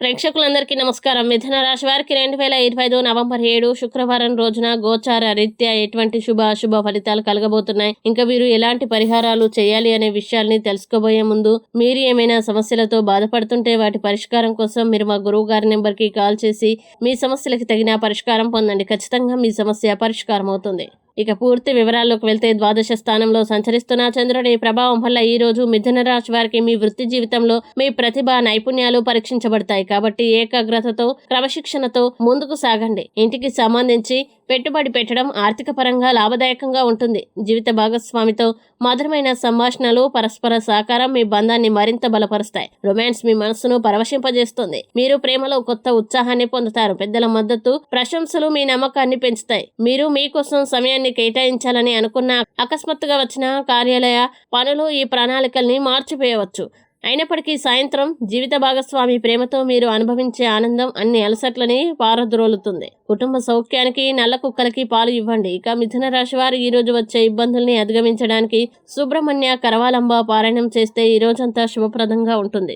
ప్రేక్షకులందరికీ నమస్కారం. మిథున రాశి వారికి 2025 నవంబర్ 7 శుక్రవారం రోజున గోచార రీత్యా ఎటువంటి శుభ అశుభ ఫలితాలు కలగబోతున్నాయి, ఇంకా మీరు ఎలాంటి పరిహారాలు చేయాలి అనే విషయాల్ని తెలుసుకోబోయే ముందు మీరు ఏమైనా సమస్యలతో బాధపడుతుంటే వాటి పరిష్కారం కోసం మీరు మా గురువు గారి నెంబర్కి కాల్ చేసి మీ సమస్యలకు తగిన పరిష్కారం పొందండి. ఖచ్చితంగా మీ సమస్య పరిష్కారం అవుతుంది. ఇక పూర్తి వివరాల్లోకి వెళ్తే, ద్వాదశ స్థానంలో సంచరిస్తున్న చంద్రుడి ప్రభావం వల్ల ఈ రోజు మిథున రాశి వారికి మీ వృత్తి జీవితంలో మీ ప్రతిభ నైపుణ్యాలు పరీక్షించబడతాయి. కాబట్టి ఏకాగ్రతతో క్రమశిక్షణతో ముందుకు సాగండి. ఇంటికి సంబంధించి పెట్టుబడి పెట్టడం ఆర్థిక పరంగా లాభదాయకంగా ఉంటుంది. జీవిత భాగస్వామితో మధురమైన సంభాషణలు, పరస్పర సహకారం మీ బంధాన్ని మరింత బలపరుస్తాయి. రొమాన్స్ మీ మనస్సును పరవశింపజేస్తుంది. మీరు ప్రేమలో కొత్త ఉత్సాహాన్ని పొందుతారు. పెద్దల మద్దతు, ప్రశంసలు మీ నమ్మకాన్ని పెంచుతాయి. మీరు మీకోసం సమయాన్ని కేటాయించాలని అనుకున్న అకస్మాత్తుగా వచ్చిన కార్యాలయ పనులు ఈ ప్రణాళికల్ని మార్చిపోయవచ్చు. అయినప్పటికీ సాయంత్రం జీవిత భాగస్వామి ప్రేమతో మీరు అనుభవించే ఆనందం అన్ని అలసట్లని పారద్రోలుతుంది. కుటుంబ సౌఖ్యానికి నల్ల కుక్కలకి పాలు ఇవ్వండి. ఇక మిథున రాశి వారు ఈ రోజు వచ్చే ఇబ్బందుల్ని అధిగమించడానికి సుబ్రహ్మణ్య కరవాలంబ పారాయణం చేస్తే ఈ రోజంతా శుభప్రదంగా ఉంటుంది.